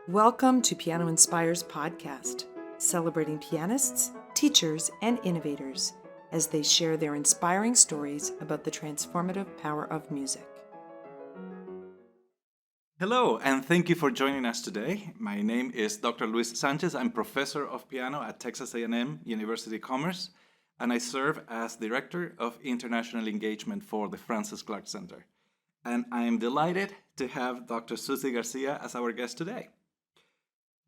Welcome to PianoInspires podcast, celebrating pianists, teachers, and innovators as they share their inspiring stories about the transformative power of music. Hello, and thank you for joining us today. My name is Dr. Luis Sanchez. I'm professor of piano at Texas A&M University Commerce, and I serve as Director of International Engagement for the Francis Clark Center. And I am delighted to have Dr. Susie Garcia as our guest today.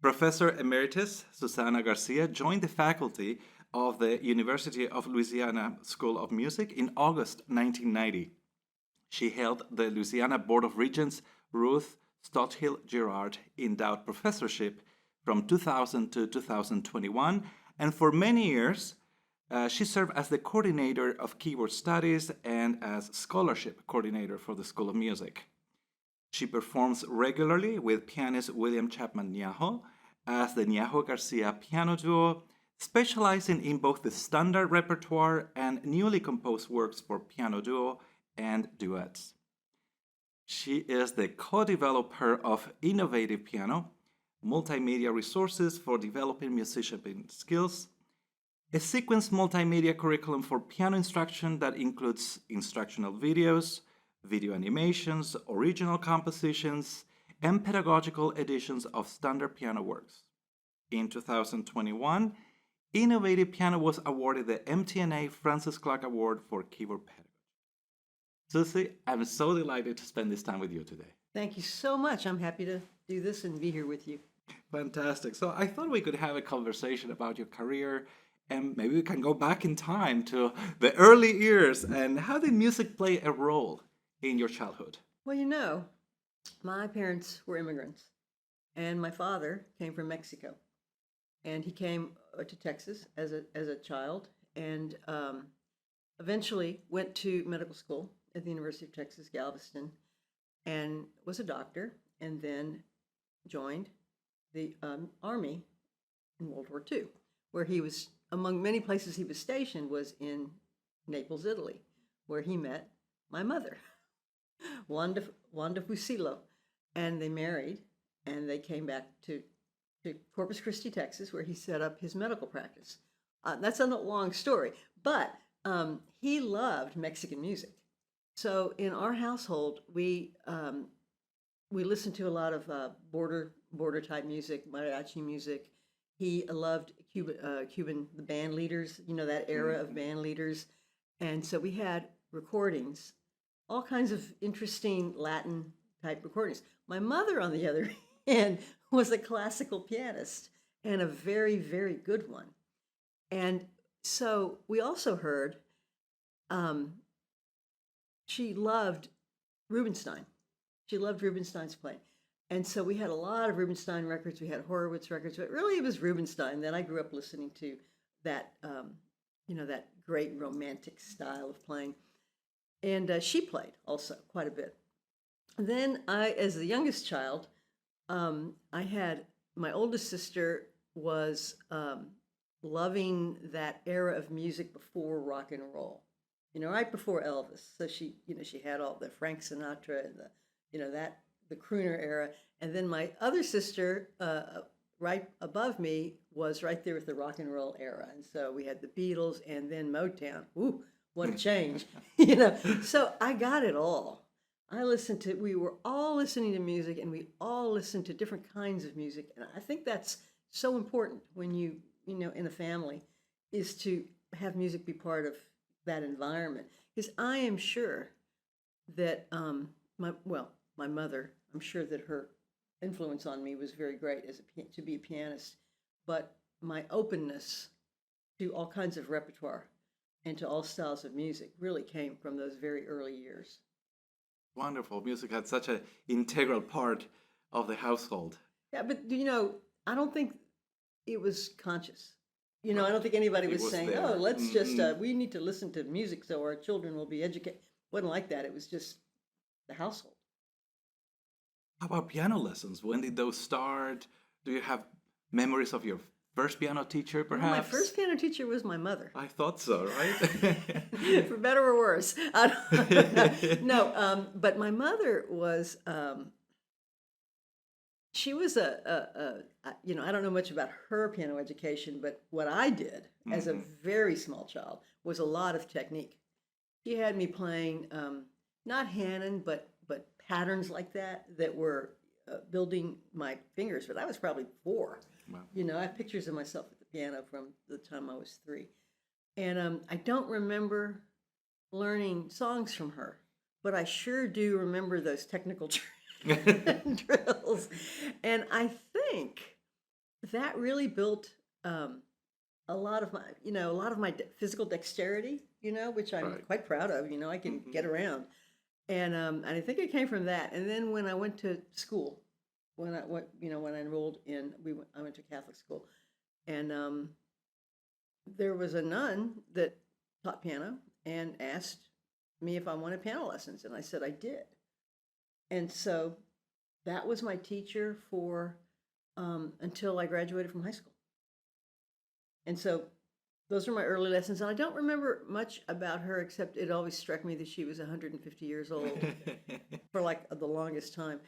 Professor Emeritus Susanna Garcia joined the faculty of the University of Louisiana School of Music in August 1990. She held the Louisiana Board of Regents Ruth Stotthill Girard Endowed Professorship from 2000 to 2021, and for many years, she served as the coordinator of keyboard studies and as scholarship coordinator for the School of Music. She performs regularly with pianist William Chapman Ñajo as the Ñajo Garcia Piano Duo, specializing in both the standard repertoire and newly composed works for piano duo and duets. She is the co-developer of Innovative Piano, multimedia resources for developing musician skills, a sequenced multimedia curriculum for piano instruction that includes instructional videos, video animations, original compositions, and pedagogical editions of standard piano works. In 2021, Innovative Piano was awarded the MTNA Francis Clark Award for Keyboard Pedagogy. Susie, I'm so delighted to spend this time with you today. Thank you so much. I'm happy to do this and be here with you. Fantastic. So I thought we could have a conversation about your career, and maybe we can go back in time to the early years and how did music play a role in your childhood? Well, my parents were immigrants, and my father came from Mexico, and he came to Texas as a child, and eventually went to medical school at the University of Texas, Galveston, and was a doctor, and then joined the Army in World War II, where he was, among many places he was stationed, was in Naples, Italy, where he met my mother, Wanda Fusillo, and they married, and they came back to Corpus Christi, Texas, where he set up his medical practice. That's a long story, but he loved Mexican music. So in our household, we listened to a lot of border type music, mariachi music. He loved Cuban the band leaders, that era of band leaders, and so we had recordings, all kinds of interesting Latin type recordings. My mother, on the other hand, was a classical pianist and a very, very good one. And so we also heard she loved Rubinstein. She loved Rubinstein's playing. And so we had a lot of Rubinstein records. We had Horowitz records, but really it was Rubinstein. Then I grew up listening to that, that great romantic style of playing. And she played also quite a bit. Then I, as the youngest child, I had my oldest sister was loving that era of music before rock and roll, right before Elvis. So she had all the Frank Sinatra and the crooner era. And then my other sister, right above me, was right there with the rock and roll era. And so we had the Beatles and then Motown. Ooh, what a change, So I got it all. We were all listening to music, and we all listened to different kinds of music. And I think that's so important when you in a family, is to have music be part of that environment. Because I am sure that my mother, I'm sure that her influence on me was very great to be a pianist, but my openness to all kinds of repertoire and to all styles of music really came from those very early years. Wonderful. Music had such an integral part of the household. Yeah, but I don't think it was conscious. I don't think anybody was saying, there. "Oh, let's just we need to listen to music so our children will be educated." It wasn't like that. It was just the household. How about piano lessons? When did those start? Do you have memories of your first piano teacher, perhaps? Well, my first piano teacher was my mother. I thought so, right? For better or worse. No, but my mother was She was I don't know much about her piano education, but what I did as a very small child was a lot of technique. She had me playing not Hanon, but patterns like that were building my fingers. But I was probably 4. Wow. I have pictures of myself at the piano from the time I was 3, and I don't remember learning songs from her, but I sure do remember those technical drills, and I think that really built a lot of my physical dexterity, which I'm Right. quite proud of. I can get around, and I think it came from that. And then when I went to school, when I enrolled I went to Catholic school, and there was a nun that taught piano and asked me if I wanted piano lessons, and I said I did. And so that was my teacher for until I graduated from high school. And so those were my early lessons. And I don't remember much about her, except it always struck me that she was 150 years old for like the longest time.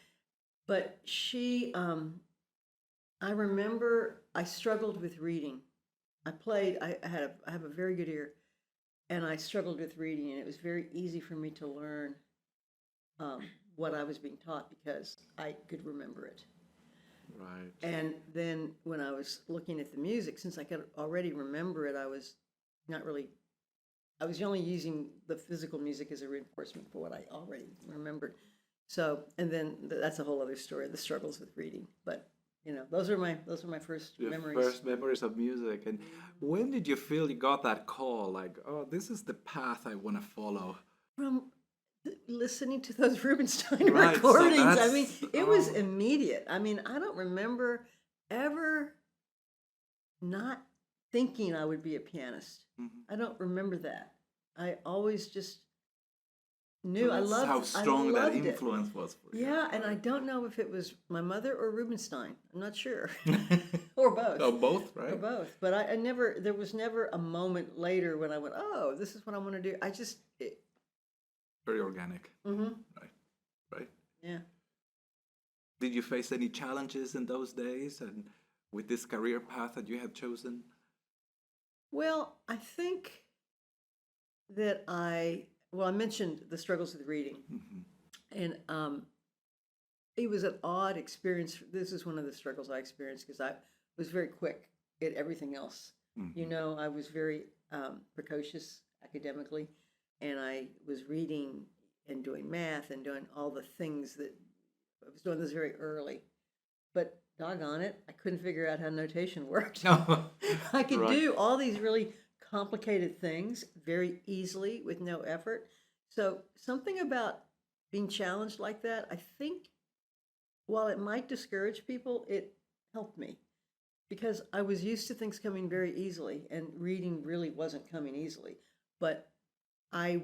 But I remember I struggled with reading. I have a very good ear, and I struggled with reading, and it was very easy for me to learn what I was being taught because I could remember it. Right. And then when I was looking at the music, since I could already remember it, I was only using the physical music as a reinforcement for what I already remembered. So, and then that's a whole other story, the struggles with reading. But, those are my first Your memories. first memories of music. And when did you feel you got that call? Like, oh, this is the path I want to follow. From listening to those Rubinstein Right, so recordings. I mean, that's- it was immediate. I mean, I don't remember ever not thinking I would be a pianist. I don't remember that. I always just knew So I that's loved how strong that it. influence was for you. Yeah, and I don't know if it was my mother or Rubinstein. I'm not sure. Or both. Oh, both, right? Or both. But there was never a moment later when I went, oh, this is what I want to do. Very organic. Mm-hmm. Right. Yeah. Did you face any challenges in those days and with this career path that you have chosen? Well, I think that I mentioned the struggles with reading, and it was an odd experience. This is one of the struggles I experienced because I was very quick at everything else. I was very precocious academically, and I was reading and doing math and doing all the things that I was doing this very early. But doggone it, I couldn't figure out how notation worked. I could do all these really complicated things very easily with no effort. So something about being challenged like that, I think, while it might discourage people, it helped me because I was used to things coming very easily, and reading really wasn't coming easily. But I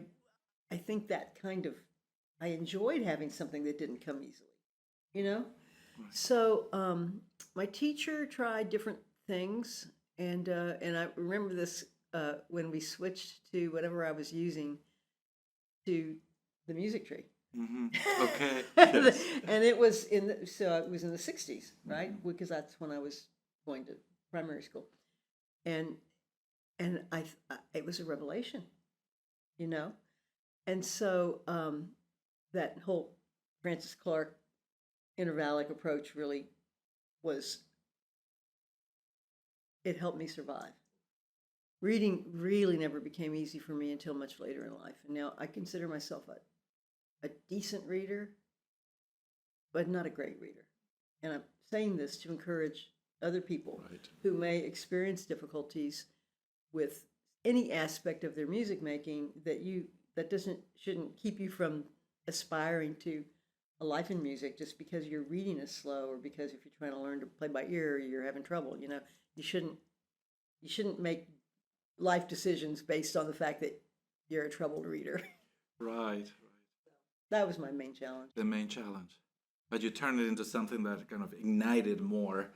think that I enjoyed having something that didn't come easily. So my teacher tried different things, and I remember this when we switched to whatever I was using to the music tree. Okay. Yes. And it was in the 60s, right? Because that's when I was going to primary school, and it was a revelation, and so that whole Francis Clark intervallic approach really it helped me survive. Reading really never became easy for me until much later in life. And now I consider myself a decent reader, but not a great reader. And I'm saying this to encourage other people who may experience difficulties with any aspect of their music making shouldn't keep you from aspiring to a life in music just because your reading is slow, or because if you're trying to learn to play by ear, you're having trouble. You shouldn't make life decisions based on the fact that you're a troubled reader. Right. That was my main challenge. The main challenge. But you turned it into something that kind of ignited more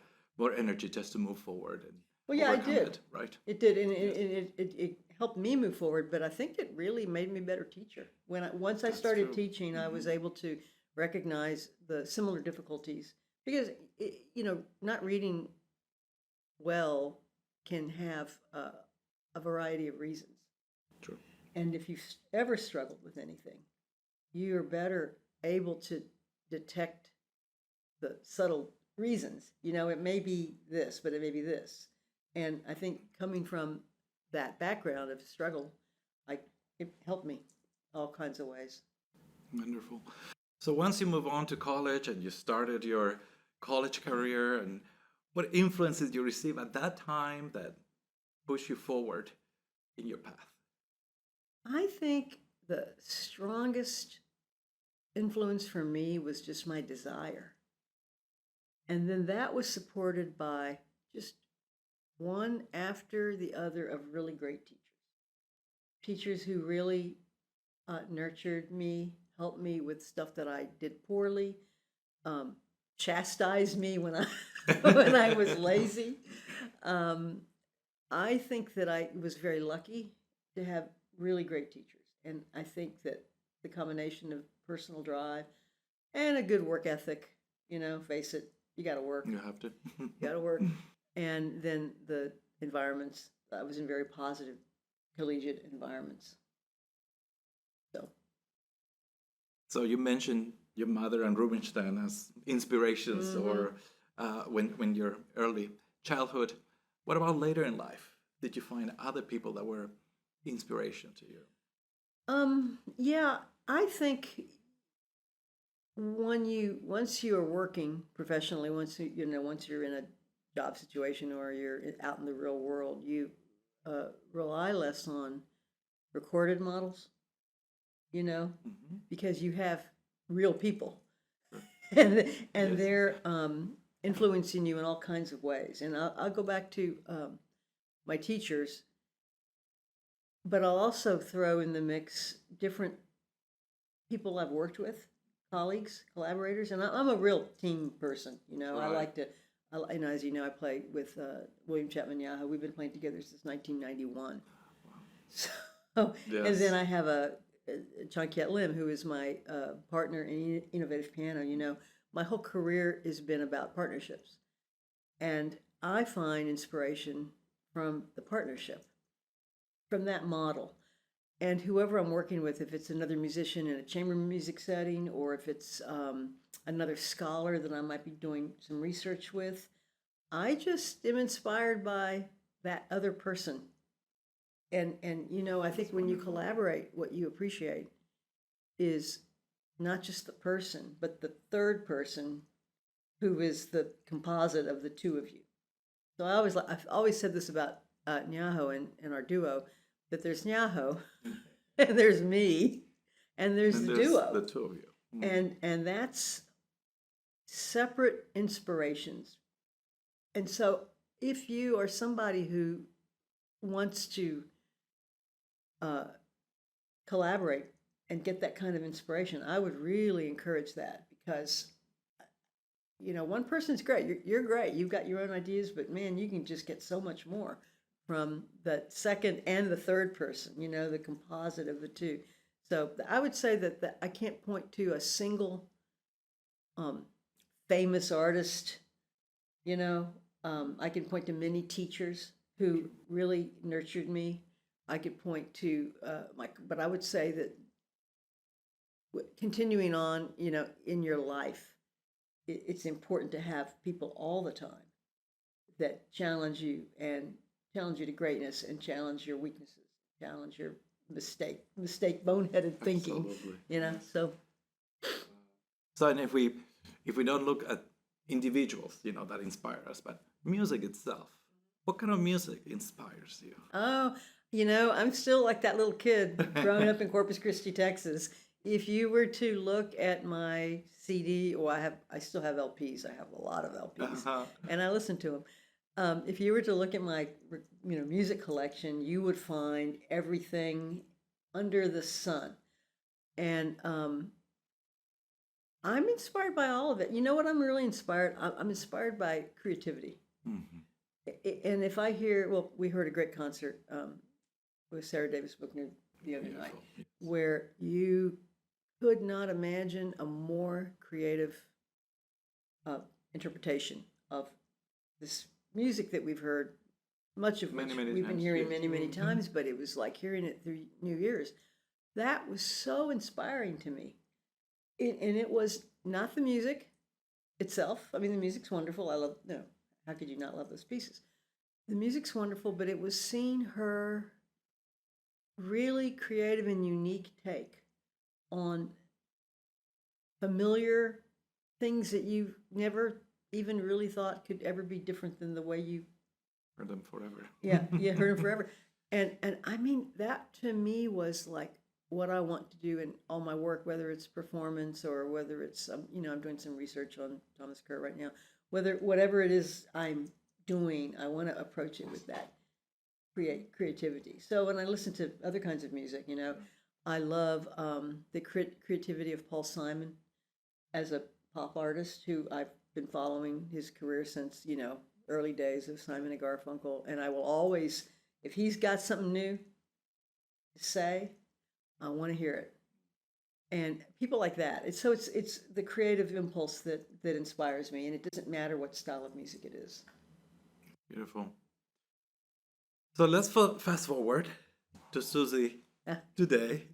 energy just to move forward. And Well, yeah, I overcome did. it, right? It did, and it helped me move forward. But I think it really made me a better teacher. Once I That's started true. teaching, I was able to recognize the similar difficulties because not reading well can have a variety of reasons. True. And if you've ever struggled with anything, you're better able to detect the subtle reasons. It may be this, but it may be this. And I think coming from that background of struggle, it helped me all kinds of ways. Wonderful. So once you move on to college and you started your college career, and what influences did you receive at that time that pushed you forward in your path? I think the strongest influence for me was just my desire. And then that was supported by just one after the other of really great teachers. Teachers who really nurtured me, helped me with stuff that I did poorly, chastised me when I when I was lazy. I think that I was very lucky to have really great teachers, and I think that the combination of personal drive and a good work ethic, face it, you got to work. You have to. You got to work. And then the environments, I was in very positive collegiate environments. So you mentioned your mother and Rubinstein as inspirations, or when your early childhood. What about later in life? Did you find other people that were inspiration to you? Yeah, I think once you are working professionally, once you're in a job situation or you're out in the real world, you rely less on recorded models, because you have real people, and Yes. they're influencing you in all kinds of ways. And I'll go back to my teachers, but I'll also throw in the mix different people I've worked with, colleagues, collaborators, and I'm a real team person. I Right. like to, as you know, I play with William Chapman Yaha. We've been playing together since 1991. So, and Yes. then I have a Changkiat Lim, who is my partner in innovative piano. My whole career has been about partnerships, and I find inspiration from the partnership, from that model. And whoever I'm working with, if it's another musician in a chamber music setting, or if it's another scholar that I might be doing some research with, I just am inspired by that other person. And I think when you collaborate, what you appreciate is not just the person, but the third person who is the composite of the two of you. So I've always said this about Nyaho and our duo, that there's Nyaho, and there's me, and there's And the there's duo. the two of you. And that's separate inspirations. And so if you are somebody who wants to collaborate and get that kind of inspiration, I would really encourage that, because one person's great. You're great. You've got your own ideas, but man, you can just get so much more from the second and the third person, the composite of the two. So I would say that I can't point to a single famous artist. I can point to many teachers who really nurtured me. I could point to but I would say that continuing on, in your life, it's important to have people all the time that challenge you to greatness, and challenge your weaknesses, challenge your boneheaded thinking. Absolutely. So And if we don't look at individuals, that inspire us, but music itself, what kind of music inspires you? I'm still like that little kid growing up in Corpus Christi, Texas. If you were to look at my CD, I still have LPs. I have a lot of LPs, and I listen to them. If you were to look at my, music collection, you would find everything under the sun, and I'm inspired by all of it. You know what? I'm really inspired. I'm inspired by creativity. And if I hear, we heard a great concert with Sarah Davis Bookner the other night, where you could not imagine a more creative interpretation of this music that we've heard, much of which Many we've been times, hearing yes. many times, but it was like hearing it through new ears. That was so inspiring to me. And it was not the music itself. I mean, the music's wonderful. I love, how could you not love those pieces? The music's wonderful, but it was seeing her really creative and unique take on familiar things that you've never even really thought could ever be different than the way you Heard them forever. heard them forever. And I mean, that to me was like what I want to do in all my work, whether it's performance or whether it's I'm doing some research on Thomas Kerr right now. Whatever it is I'm doing, I want to approach it with that creativity. So when I listen to other kinds of music, I love the creativity of Paul Simon as a pop artist who I've been following his career since, early days of Simon and Garfunkel. And I will always, if he's got something new to say, I want to hear it. And people like that. It's the creative impulse that inspires me. And it doesn't matter what style of music it is. Beautiful. So let's fast forward to Susie today.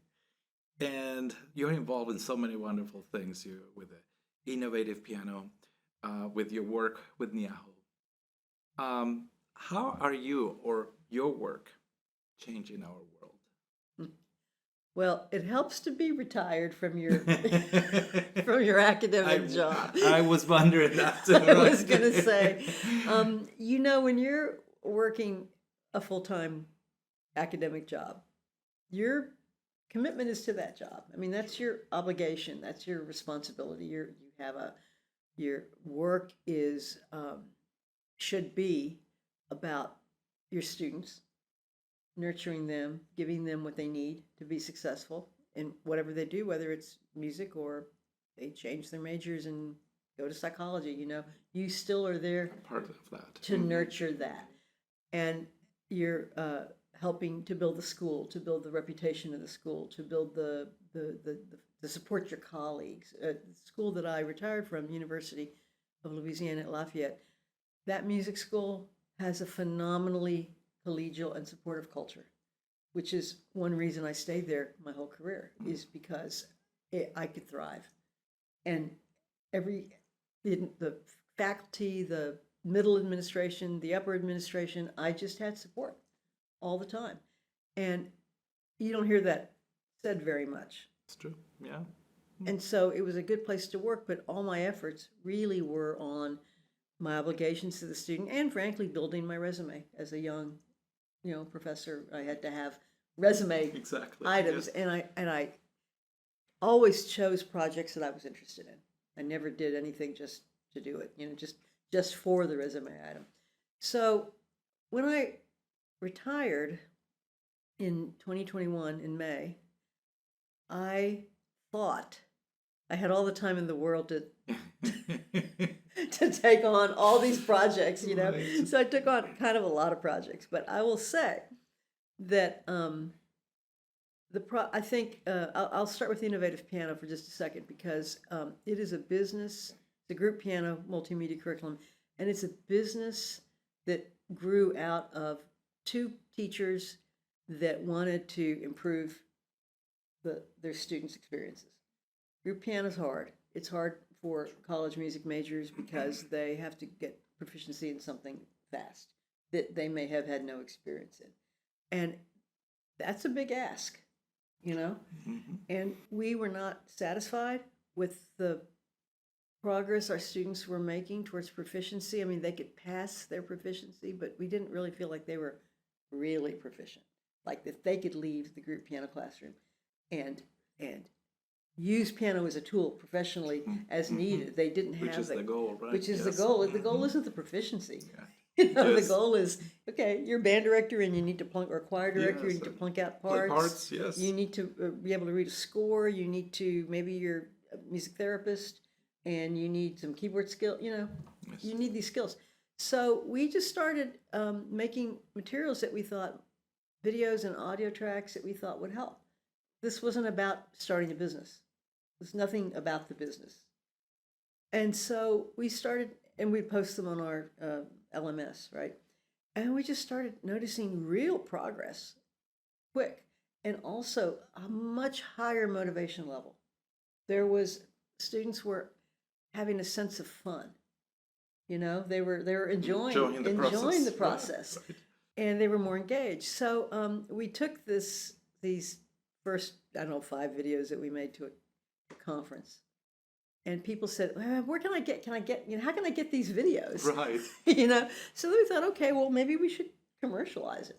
And you're involved in so many wonderful things. You're with the innovative piano, with your work with Niaho. How are you or your work changing our world? Well, it helps to be retired from your from your academic job. I was wondering that too. I was going to say, when you're working a full-time academic job, your commitment is to that job. I mean, that's your obligation. That's your responsibility. Your work is should be about your students, nurturing them, giving them what they need to be successful in whatever they do, whether it's music or they change their majors and go to psychology. You still are there part of that to nurture that, and you're helping to build the school, to build the reputation of the school, to build to support your colleagues. The school that I retired from, University of Louisiana at Lafayette, that music school has a phenomenally collegial and supportive culture, which is one reason I stayed there my whole career, is because I could thrive. And the faculty, the middle administration, the upper administration, I just had support all the time. And you don't hear that said very much. It's true, yeah. And so it was a good place to work, but all my efforts really were on my obligations to the student and, frankly, building my resume. As a young, professor, I had to have resume items, yes. and I always chose projects that I was interested in. I never did anything just to do it, just for the resume item. So when I retired in 2021 in May, I thought I had all the time in the world to take on all these projects, Right. So I took on kind of a lot of projects. But I will say that I think I'll start with innovative piano for just a second, because it is a business. It's a group piano multimedia curriculum, and it's a business that grew out of two teachers that wanted to improve their students' experiences. Group piano is hard. It's hard for college music majors because they have to get proficiency in something fast that they may have had no experience in. And that's a big ask, And we were not satisfied with the progress our students were making towards proficiency. I mean, they could pass their proficiency, but we didn't really feel like they were really proficient, like that they could leave the group piano classroom and use piano as a tool professionally as needed. They didn't have which is the goal, right? Which is the goal. The goal isn't the proficiency. Yeah. The goal is, okay, you're a band director and you need to plunk, or choir director, you need to plunk out parts. Parts, yes. You need to be able to read a score. You need to, maybe you're a music therapist and you need some keyboard skill. Yes. You need these skills. So we just started making materials that we thought, videos and audio tracks that we thought would help. This wasn't about starting a business. There's nothing about the business. And so we started and we'd post them on our LMS, right? And we just started noticing real progress, quick, and also a much higher motivation level. There was students were having a sense of fun. You know, they were enjoying the process, Right. and they were more engaged. So we took these first, I don't know, 5 videos that we made to a conference, and people said, "Where can I get? How can I get these videos?" Right. You know, so we thought, okay, well, maybe we should commercialize it.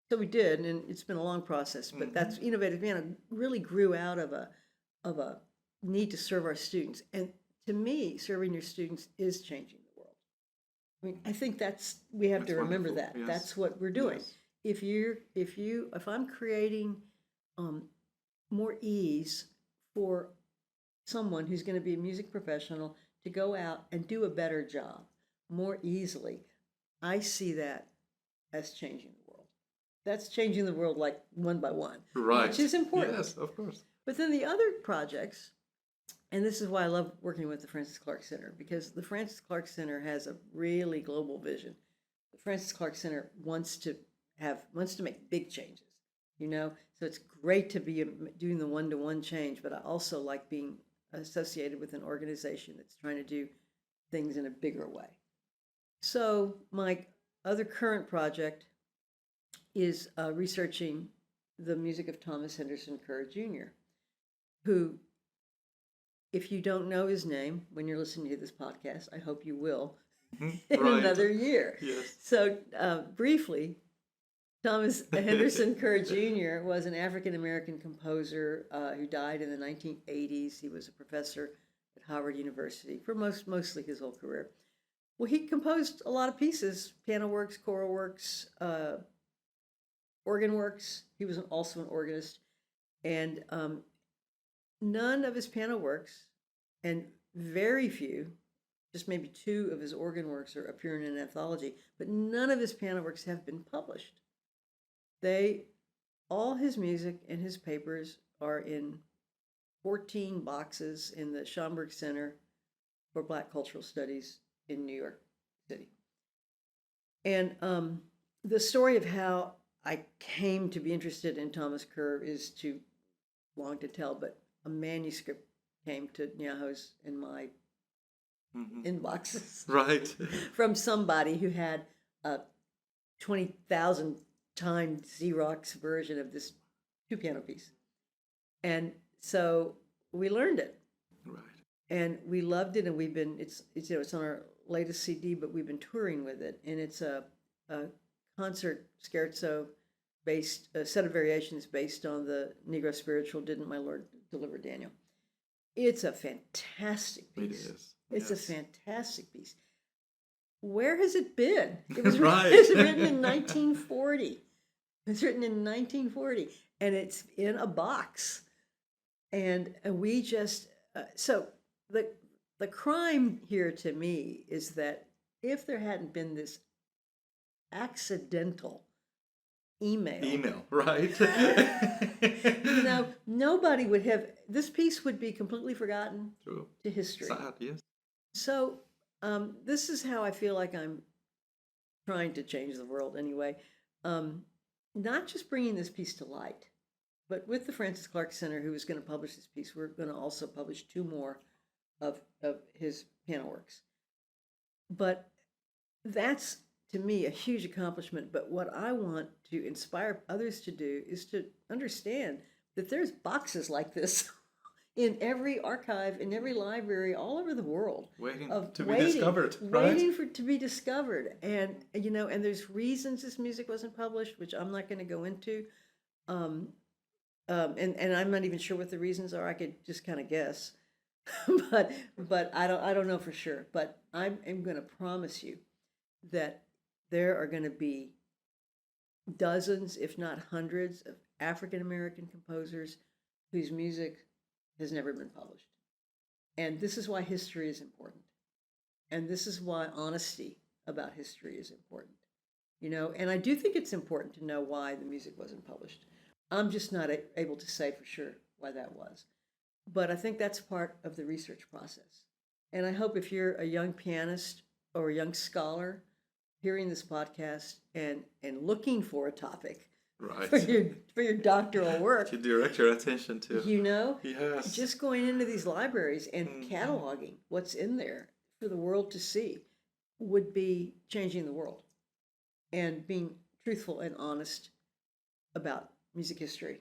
So we did, and it's been a long process, but that's Innovative Piano really grew out of a need to serve our students. And to me, serving your students is changing the world. I mean, I think we have to remember wonderful. that. Yes. That's what we're doing. Yes. If I'm creating more ease for someone who's going to be a music professional to go out and do a better job more easily, I see that as changing the world. That's changing the world like one by one, Right. which is important. Yes, of course. But then the other projects, and this is why I love working with the Francis Clark Center, because the Francis Clark Center has a really global vision. The Francis Clark Center wants to make big changes, you know? So it's great to be doing the one-to-one change, but I also like being associated with an organization that's trying to do things in a bigger way. So my other current project is researching the music of Thomas Henderson Kerr Jr., who, if you don't know his name when you're listening to this podcast, I hope you will in Right. another year. Yes. So briefly, Thomas Henderson Kerr Jr. was an African-American composer who died in the 1980s. He was a professor at Howard University for mostly his whole career. Well, he composed a lot of pieces, piano works, choral works, organ works. He was also an organist. And none of his piano works, and very few, just maybe 2 of his organ works are appearing in an anthology, but none of his piano works have been published. All his music and his papers are in 14 boxes in the Schomburg Center for Black Cultural Studies in New York City. And the story of how I came to be interested in Thomas Kerr is too long to tell, but a manuscript came to Nyaho's in my inboxes Right. from somebody who had a 20,000 time Xerox version of this 2-piano piece. And so we learned it. Right. And we loved it, and it's on our latest CD, but we've been touring with it, and it's a concert scherzo based, a set of variations based on the Negro spiritual, Didn't My Lord Deliver Daniel. It's a fantastic piece. It is. It's Yes. a fantastic piece. Where has it been? It was Right. it was written in 1940. It's written in 1940, and it's in a box. And we just so the crime here to me is that if there hadn't been this accidental email, right? you know, nobody would have, this piece would be completely forgotten True. to history. Sad, yes. So this is how I feel like I'm trying to change the world anyway. Not just bringing this piece to light, but with the Francis Clark Center, who is going to publish this piece, we're going to also publish 2 more of his piano works. But that's, to me, a huge accomplishment. But what I want to inspire others to do is to understand that there's boxes like this in every archive, in every library, all over the world, Waiting to be discovered, right? waiting to be discovered. And you know, and there's reasons this music wasn't published, which I'm not going to go into. And I'm not even sure what the reasons are. I could just kind of guess, but I don't know for sure. But I'm going to promise you that there are going to be dozens, if not hundreds, of African American composers whose music has never been published. And this is why history is important. And this is why honesty about history is important. You know, and I do think it's important to know why the music wasn't published. I'm just not able to say for sure why that was. But I think that's part of the research process. And I hope if you're a young pianist or a young scholar hearing this podcast and looking for a topic Right. for your doctoral work, To direct your attention to. Yes. just going into these libraries and cataloging what's in there for the world to see would be changing the world, and being truthful and honest about music history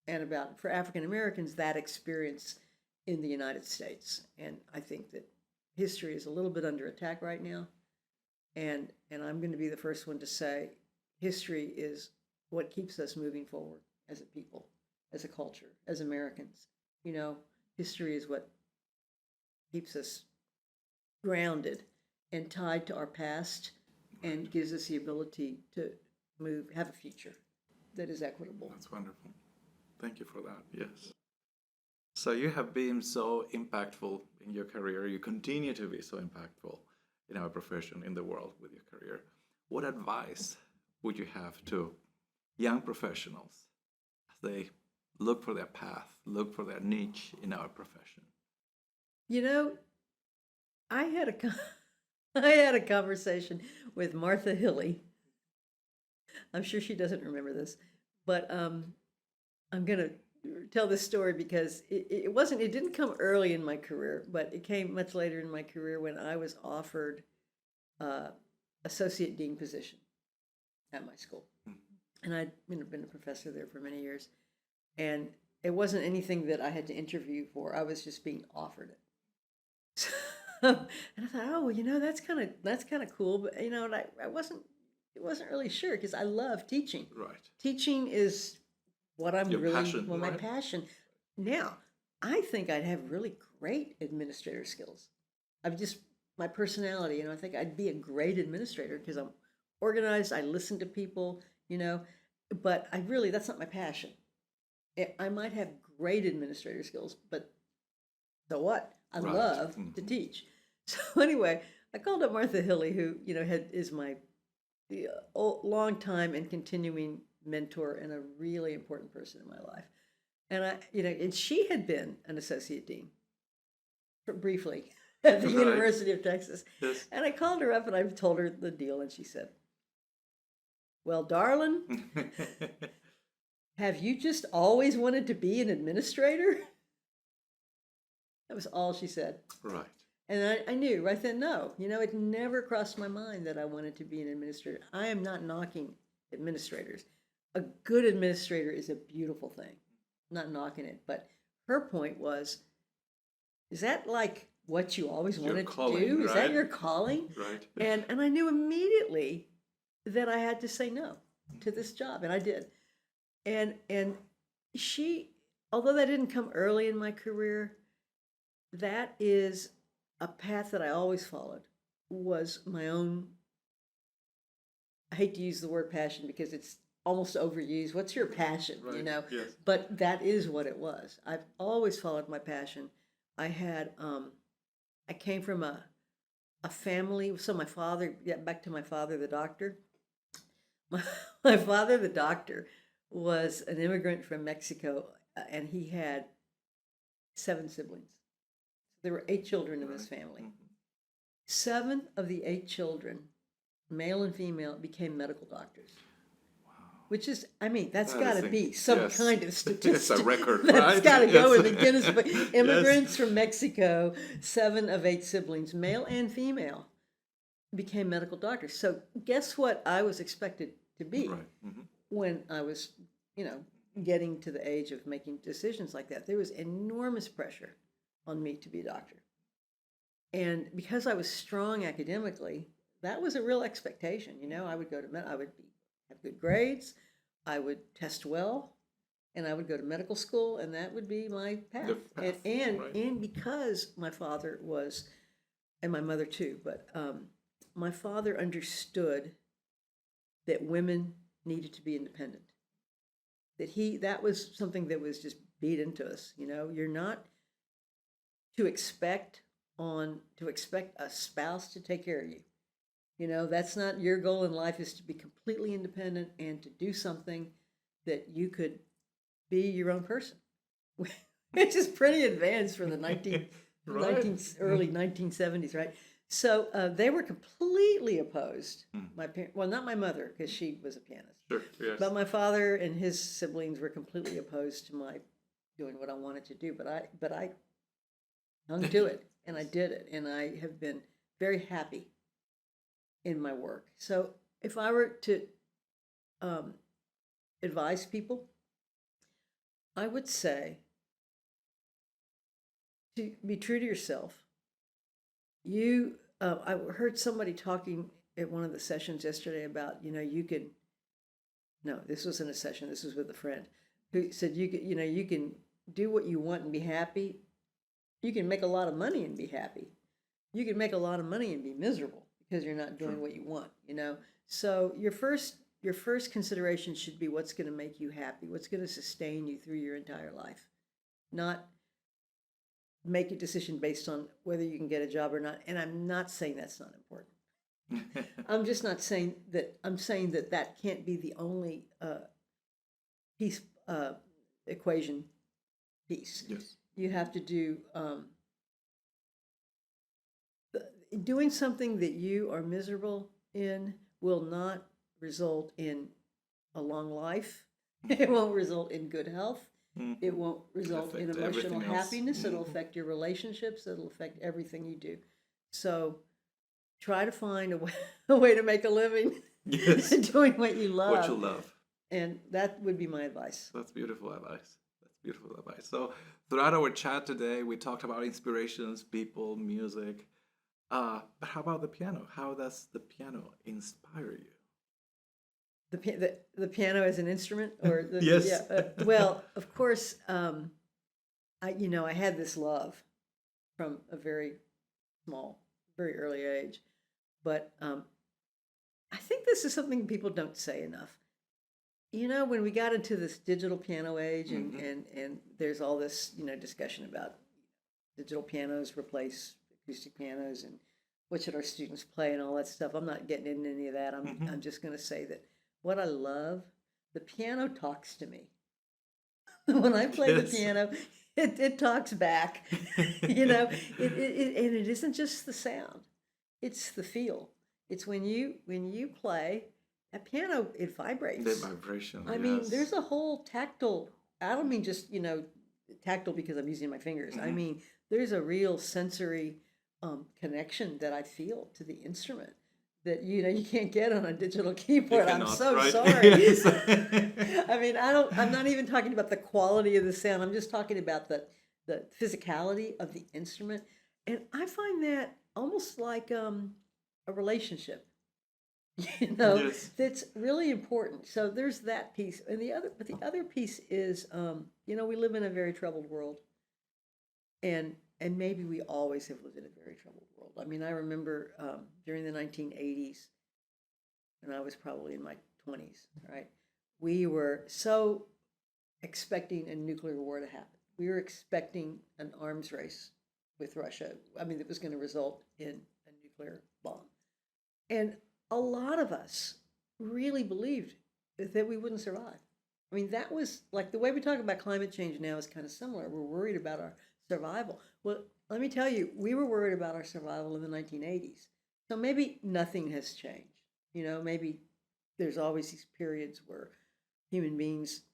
and about, for African Americans, that experience in the United States. And I think that history is a little bit under attack right now. And I'm going to be the first one to say history is what keeps us moving forward as a people, as a culture, as Americans. History is what keeps us grounded and tied to our past, and gives us the ability to have a future that is equitable. That's wonderful. Thank you for that. Yes. So you have been so impactful in your career. You continue to be so impactful in our profession, in the world, with your career. What advice would you have to young professionals as they look for their path, look for their niche in our profession? I had a conversation with Martha Hilly. I'm sure she doesn't remember this, but I'm going to tell this story because it didn't come early in my career, but it came much later in my career when I was offered associate dean position at my school. And I'd been a professor there for many years. And it wasn't anything that I had to interview for. I was just being offered it. And I thought, that's kind of cool. But and I wasn't really sure, because I love teaching. Right. Teaching is what I'm Your really passion, my right? passion. Now, I think I'd have really great administrator skills. My personality, I think I'd be a great administrator because I'm organized. I listen to people, but that's not my passion. I might have great administrator skills, but so what? I Right. love to teach. So anyway, I called up Martha Hilly, who is my long time and continuing mentor and a really important person in my life. And and she had been an associate dean briefly at the Right. University of Texas. Yes. And I called her up and I told her the deal, and she said, "Well, darling, have you just always wanted to be an administrator?" That was all she said. Right. And I knew right then, no. It never crossed my mind that I wanted to be an administrator. I am not knocking administrators. A good administrator is a beautiful thing. I'm not knocking it. But her point was, is that like what you always Your wanted calling, to do? Is that right? your calling? Right. And I knew immediately that I had to say no to this job, and I did. And she, although that didn't come early in my career, that is a path that I always followed, was my own. I hate to use the word passion because it's almost overused. What's your passion? Right. Yes. But that is what it was. I've always followed my passion. I came from a family. So my father, back to my father, the doctor. My father, the doctor, was an immigrant from Mexico, and he had 7 siblings. There were 8 children in this family. 7 of the 8 children, male and female, became medical doctors. Wow. Which is, that's That got is to be some yes. kind of statistic. It's a record, That's right? got to go Yes. in the Guinness Book. Immigrants from Mexico, 7 of 8 siblings, male and female, became medical doctors. So guess what I was expected to be Right. when I was, getting to the age of making decisions like that. There was enormous pressure on me to be a doctor. And because I was strong academically, that was a real expectation. I would go to I would have good grades, I would test well, and I would go to medical school, and that would be my path. path, And right. because my father was, and my mother too, but my father understood that women needed to be independent. That was something that was just beat into us. You're not to expect a spouse to take care of you. That's not your goal in life, is to be completely independent and to do something that you could be your own person, which is pretty advanced for the Right. early 1970s, right? So they were completely opposed. My parents, well, not my mother, because she was a pianist. Sure. Yes. But my father and his siblings were completely opposed to my doing what I wanted to do. But I hung to it, and I did it, and I have been very happy in my work. So if I were to advise people, I would say to be true to yourself. I heard somebody talking at one of the sessions yesterday about, you can, no, this wasn't a session, this was with a friend who said, you can do what you want and be happy. You can make a lot of money and be happy. You can make a lot of money and be miserable because you're not doing what you want, So your first consideration should be what's going to make you happy, what's going to sustain you through your entire life, not make a decision based on whether you can get a job or not. And I'm not saying that's not important. I'm just not saying that. I'm saying that can't be the only piece equation piece. Yes. You have to do doing something that you are miserable in will not result in a long life. It won't result in good health. It won't result in emotional happiness. It'll affect your relationships. It'll affect everything you do. So try to find a way to make a living doing what you love. What you love. And that would be my advice. That's beautiful advice. So throughout our chat today, we talked about inspirations, people, music. But how about the piano? How does the piano inspire you? The piano as an instrument, or Yes. Well, of course, I had this love from a very early age, but I think this is something people don't say enough. When we got into this digital piano age, and there's all this discussion about digital pianos replace acoustic pianos, and what should our students play and all that stuff. I'm not getting into any of that. I'm just going to say that. What I love, the piano talks to me. When I play the piano, it talks back. And it isn't just the sound; it's the feel. It's when you play a piano, it vibrates. The vibration. I mean, there's a whole tactile. I don't mean just tactile because I'm using my fingers. I mean, there's a real sensory connection that I feel to the instrument that you can't get on a digital keyboard. I'm so sorry. Yes. I mean, I'm not even talking about the quality of the sound. I'm just talking about the physicality of the instrument, and I find that almost like a relationship. That's really important. So there's that piece, and the other piece is we live in a very troubled world, and maybe we always have lived in a very troubled world. I mean, I remember during the 1980s, and I was probably in my 20s, right? We were so expecting a nuclear war to happen. We were expecting an arms race with Russia. I mean, that was going to result in a nuclear bomb. And a lot of us really believed that we wouldn't survive. I mean, that was like the way we talk about climate change now is kind of similar. We're worried about our survival. Well, let me tell you, we were worried about our survival in the 1980s. So maybe nothing has changed. Maybe there's always these periods where human beings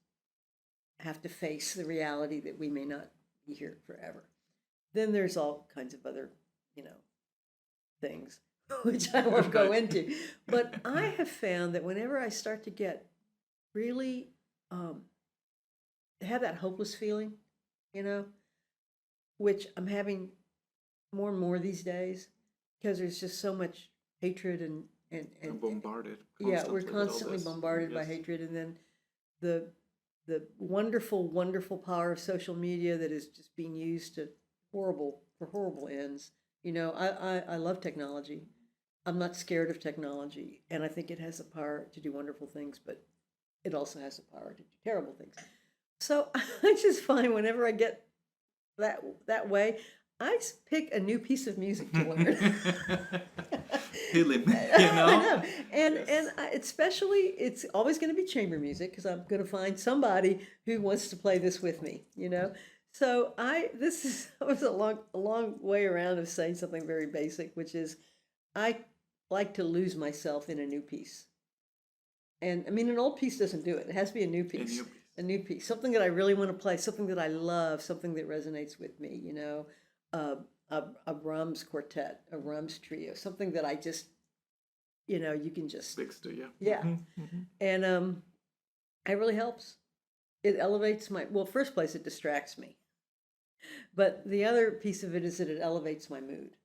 have to face the reality that we may not be here forever. Then there's all kinds of other, things, which I won't go into. But I have found that whenever I start to get really have that hopeless feeling, which I'm having more and more these days, because there's just so much hatred and bombarded. Yeah, we're constantly bombarded by hatred, and then the wonderful, wonderful power of social media that is just being used for horrible ends. I love technology. I'm not scared of technology, and I think it has the power to do wonderful things, but it also has the power to do terrible things. So I just find whenever I get that way, I pick a new piece of music to learn. Healing, I know. And especially, it's always going to be chamber music because I'm going to find somebody who wants to play this with me, So this was a long way around of saying something very basic, which is I like to lose myself in a new piece. And I mean, an old piece doesn't do it. It has to be a new piece. A new piece, something that I really want to play, something that I love, something that resonates with me. A Brahms quartet, a Brahms trio, something that I just, you can just Speaks to you. yeah. And it really helps. It elevates first place, it distracts me. But the other piece of it is that it elevates my mood.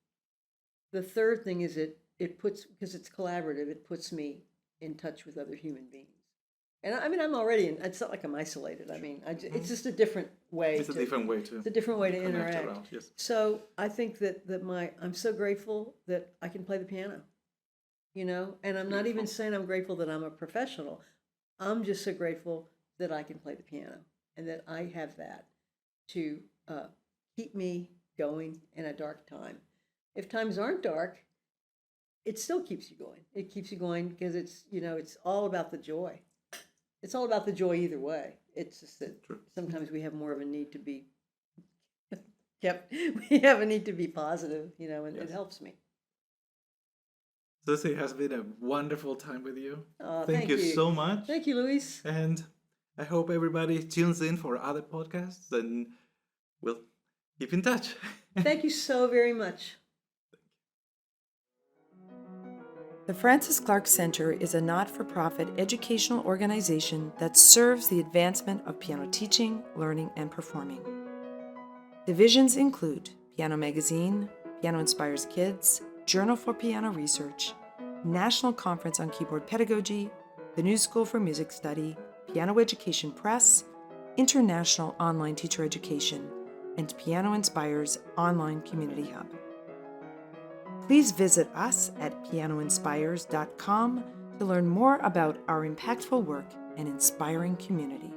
The third thing is it puts, because it's collaborative, it puts me in touch with other human beings. And I mean, I'm already it's not like I'm isolated. I mean, it's just a different way. It's a different way to. It's a different way to connect interact. around, yes. So I think that I'm so grateful that I can play the piano, and I'm not even saying I'm grateful that I'm a professional. I'm just so grateful that I can play the piano and that I have that to keep me going in a dark time. If times aren't dark, it still keeps you going. It keeps you going because it's all about the joy. It's all about the joy either way. It's just that sometimes we have more of a need to be we have a need to be positive, and Yes. it helps me. Susie, it has been a wonderful time with you. Thank you you so much. Thank you, Luis. And I hope everybody tunes in for other podcasts, and we'll keep in touch. Thank you so very much. The Francis Clark Center is a not-for-profit educational organization that serves the advancement of piano teaching, learning, and performing. Divisions include Piano Magazine, PianoInspires Kids, Journal for Piano Research, National Conference on Keyboard Pedagogy, the New School for Music Study, Piano Education Press, International Online Teacher Education, and PianoInspires Online Community Hub. Please visit us at pianoinspires.com to learn more about our impactful work and inspiring community.